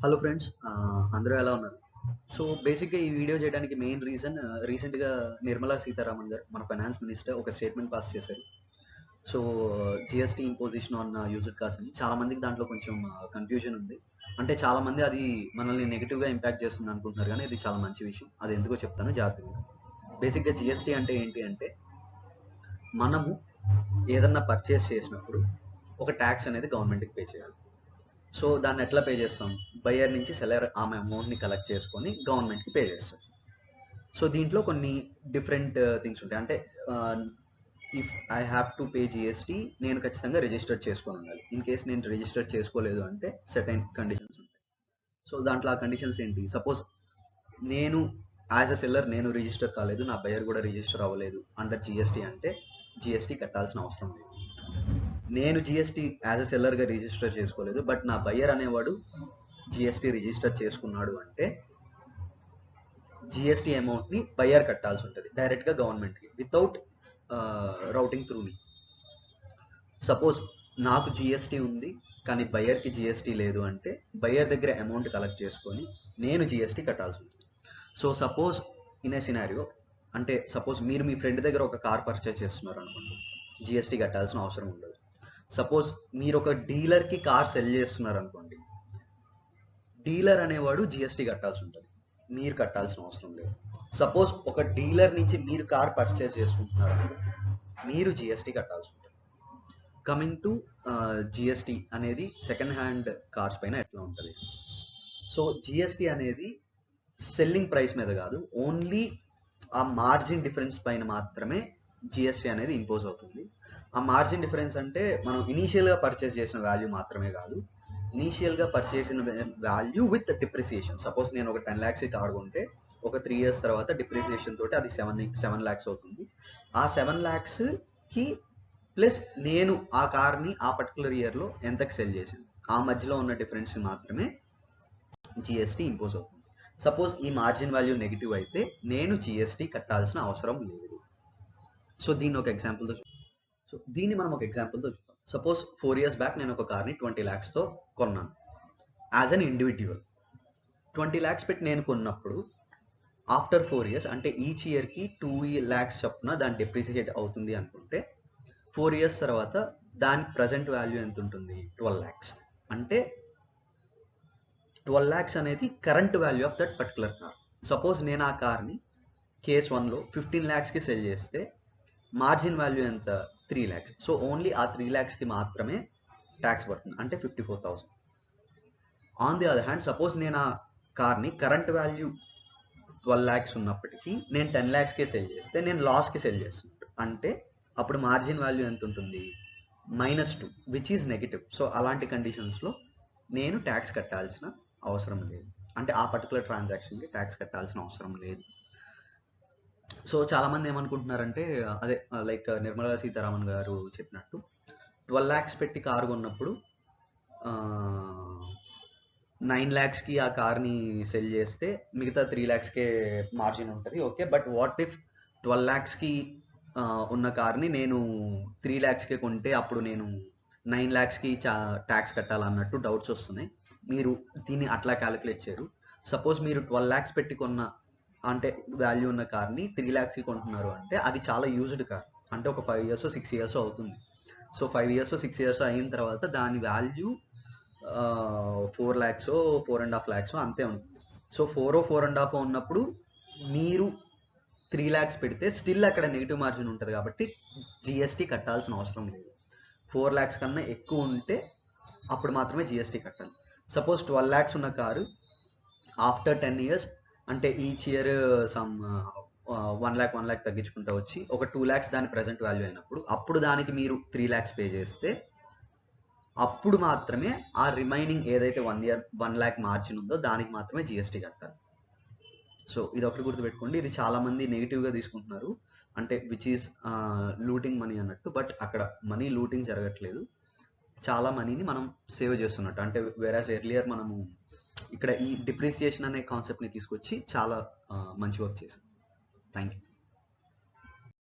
Hello friends, అందరూ ఎలా ఉన్నారు? సో బేసిక్గా ఈ వీడియో చేయడానికి మెయిన్ రీజన్, రీసెంట్గా నిర్మలా సీతారామన్ గారు, మన ఫైనాన్స్ మినిస్టర్, ఒక స్టేట్మెంట్ పాస్ చేశారు. So GST imposition on used cars అని. చాలా మందికి దాంట్లో కొంచెం కన్ఫ్యూజన్ ఉంది. అంటే చాలా మంది అది మనల్ని నెగిటివ్గా ఇంపాక్ట్ చేస్తుంది అనుకుంటున్నారు, కానీ ఇది చాలా మంచి విషయం. అది ఎందుకో చెప్తాను జాగ్రత్తగా. బేసిక్గా జిఎస్టీ అంటే ఏంటి అంటే, మనము ఏదన్నా పర్చేస్ చేసినప్పుడు ఒక ట్యాక్స్ అనేది గవర్నమెంట్కి పే చేయాలి. సో దాన్ని ఎట్లా పే చేస్తాం? బయర్ నుంచి సెల్లర్ ఆమె అమౌంట్ని కలెక్ట్ చేసుకొని గవర్నమెంట్కి పే చేస్తాం. సో దీంట్లో కొన్ని డిఫరెంట్ థింగ్స్ ఉంటాయి. అంటే if I have to pay GST, నేను ఖచ్చితంగా రిజిస్టర్ చేసుకొని ఉండాలి. ఇన్ కేస్ నేను రిజిస్టర్ చేసుకోలేదు అంటే సర్టైన్ కండిషన్స్ ఉంటాయి. సో దాంట్లో ఆ కండిషన్స్ ఏంటి? సపోజ్ నేను యాజ్ అ సెల్లర్ నేను రిజిస్టర్ కాలేదు, నా బయర్ కూడా రిజిస్టర్ అవ్వలేదు అండర్ జిఎస్టీ అంటే జిఎస్టీ కట్టాల్సిన అవసరం లేదు. నేను జిఎస్టీ యాజ్ అ సెల్లర్గా రిజిస్టర్ చేసుకోలేదు, బట్ నా బయ్యర్ అనేవాడు జిఎస్టీ రిజిస్టర్ చేసుకున్నాడు అంటే జిఎస్టీ అమౌంట్ని బయ్యర్ కట్టాల్సి ఉంటుంది డైరెక్ట్గా గవర్నమెంట్కి, వితౌట్ రౌటింగ్ త్రూ మీ. సపోజ్ నాకు జిఎస్టీ ఉంది కానీ బయ్యర్కి జిఎస్టీ లేదు అంటే బయ్యర్ దగ్గర అమౌంట్ కలెక్ట్ చేసుకొని నేను జిఎస్టీ కట్టాల్సి ఉంటుంది. So suppose in a scenario, అంటే సపోజ్ మీరు మీ ఫ్రెండ్ దగ్గర ఒక కార్ పర్చేస్ చేస్తున్నారు అనుకోండి, జిఎస్టీ కట్టాల్సిన అవసరం ఉండదు. సపోజ్ మీరు ఒక డీలర్కి కార్ సెల్ చేస్తున్నారు అనుకోండి, డీలర్ అనేవాడు జిఎస్టీ కట్టాల్సి ఉంటుంది, మీరు కట్టాల్సిన అవసరం లేదు. సపోజ్ ఒక డీలర్ నుంచి మీరు కార్ పర్చేస్ చేసుకుంటున్నారు, మీరు జిఎస్టీ కట్టాల్సి ఉంటుంది. కమింగ్ టు జిఎస్టీ అనేది సెకండ్ హ్యాండ్ కార్స్ పైన ఎట్లా ఉంటుంది? సో జిఎస్టీ అనేది సెల్లింగ్ ప్రైస్ మీద కాదు, ఓన్లీ ఆ మార్జిన్ డిఫరెన్స్ పైన మాత్రమే జిఎస్టీ అనేది ఇంపోజ్ అవుతుంది. ఆ మార్జిన్ డిఫరెన్స్ అంటే మనం ఇనీషియల్గా పర్చేస్ చేసిన వాల్యూ మాత్రమే కాదు, ఇనీషియల్గా పర్చేస్ చేసిన వాల్యూ విత్ డిప్రిసియేషన్. సపోజ్ నేను ఒక 10 lakhs కార్ కొంటే ఒక 3 years తర్వాత డిప్రిసియేషన్ తోటి అది 7 lakhs అవుతుంది. ఆ 7 lakhsకి ప్లస్ నేను ఆ కార్ని ఆ పర్టికులర్ ఇయర్లో ఎంతకు సెల్ చేశాను, ఆ మధ్యలో ఉన్న డిఫరెన్స్ మాత్రమే జిఎస్టీ ఇంపోజ్ అవుతుంది. సపోజ్ ఈ మార్జిన్ వాల్యూ నెగిటివ్ అయితే నేను జిఎస్టీ కట్టాల్సిన అవసరం లేదు. సో దీన్ని ఒక ఎగ్జాంపుల్తో మనం ఒక ఎగ్జాంపుల్తో చూద్దాం. సపోజ్ 4 years బ్యాక్ నేను ఒక కార్ని 20 lakhsతో కొన్నాను యాజ్ అన్ ఇండివిజువల్. 20 lakhs పెట్టి నేను కొన్నప్పుడు ఆఫ్టర్ 4 years, అంటే ఈచ్ ఇయర్కి 2 lakhs చొప్పున దాని డెప్రిసియేట్ అవుతుంది అనుకుంటే 4 years తర్వాత దాని ప్రజెంట్ వాల్యూ ఎంత ఉంటుంది? 12 lakhs. అంటే 12 lakhs అనేది current value of that particular car. Suppose నేను ఆ కార్ని కేస్ 1లో 15 lakhsకి సెల్ చేస్తే మార్జిన్ వాల్యూ ఎంత? 3 lakhs. సో ఓన్లీ ఆ 3 lakhsకి మాత్రమే ట్యాక్స్ పడుతుంది, అంటే 54,000. On the other hand, suppose నేను ఆ కార్ని కరెంట్ వాల్యూ 12 lakhs ఉన్నప్పటికీ నేను 10 lakhsకే సెల్ చేస్తే నేను లాస్కి సెల్ చేస్తున్నాను, అంటే అప్పుడు మార్జిన్ వాల్యూ ఎంత ఉంటుంది? -2, విచ్ ఈజ్ నెగిటివ్. సో అలాంటి కండిషన్స్లో నేను ట్యాక్స్ కట్టాల్సిన అవసరం లేదు, అంటే ఆ పర్టికులర్ ట్రాన్సాక్షన్కి ట్యాక్స్ కట్టాల్సిన అవసరం లేదు. సో చాలామంది ఏమనుకుంటున్నారంటే, అదే లైక్ నిర్మలా సీతారామన్ గారు చెప్పినట్టు 12 lakhs పెట్టి కారు కొన్నప్పుడు 9 lakhsకి ఆ కార్ని సెల్ చేస్తే మిగతా 3 lakhsకే మార్జిన్ ఉంటుంది, ఓకే. బట్ వాట్ ఇఫ్ 12 lakhsకి ఉన్న కార్ని నేను 3 lakhsకే కొంటే అప్పుడు నేను 9 lakhsకి ట్యాక్స్ కట్టాలన్నట్టు డౌట్స్ వస్తున్నాయి. మీరు దీన్ని అట్లా క్యాలిక్యులేట్ చేయరు. సపోజ్ మీరు 12 lakhs పెట్టి కొన్న, అంటే వాల్యూ ఉన్న కార్ని 3 lakhsకి కొంటున్నారు అంటే అది చాలా యూజ్డ్ కార్, అంటే ఒక 5 years 6 years అవుతుంది. సో 5 years 6 years అయిన తర్వాత దాని వాల్యూ 4 lakhs 4.5 lakhs అంతే ఉంటుంది. సో 4.5 ఉన్నప్పుడు మీరు 3 lakhs పెడితే స్టిల్ అక్కడ నెగిటివ్ మార్జిన్ ఉంటుంది కాబట్టి జిఎస్టీ కట్టాల్సిన అవసరం లేదు. 4 lakhs కన్నా ఎక్కువ ఉంటే అప్పుడు మాత్రమే జిఎస్టీ కట్టాలి. సపోజ్ 12 lakhs ఉన్న కారు ఆఫ్టర్ 10 years, అంటే ఈచ్ ఇయర్ సమ్ 1 lakh తగ్గించుకుంటూ వచ్చి ఒక 2 lakhs దాని ప్రజెంట్ వాల్యూ అయినప్పుడు అప్పుడు దానికి మీరు 3 lakhs పే చేస్తే అప్పుడు మాత్రమే ఆ రిమైనింగ్ ఏదైతే 1 lakh మార్జిన్ ఉందో దానికి మాత్రమే జిఎస్టీ కట్టాలి. సో ఇది ఒకటి గుర్తుపెట్టుకోండి. ఇది చాలా మంది నెగిటివ్గా తీసుకుంటున్నారు, అంటే విచ్ ఈస్ లూటింగ్ మనీ అన్నట్టు. బట్ అక్కడ మనీ లూటింగ్ జరగట్లేదు, చాలా మనీని మనం సేవ్ చేస్తున్నట్టు. అంటే వేరాస్ ఎర్లియర్ మనము ఇక్కడ ఈ డిప్రిసియేషన్ అనే కాన్సెప్ట్ని తీసుకొచ్చి చాలా మంచి వర్క్ చేసాం. Thank you.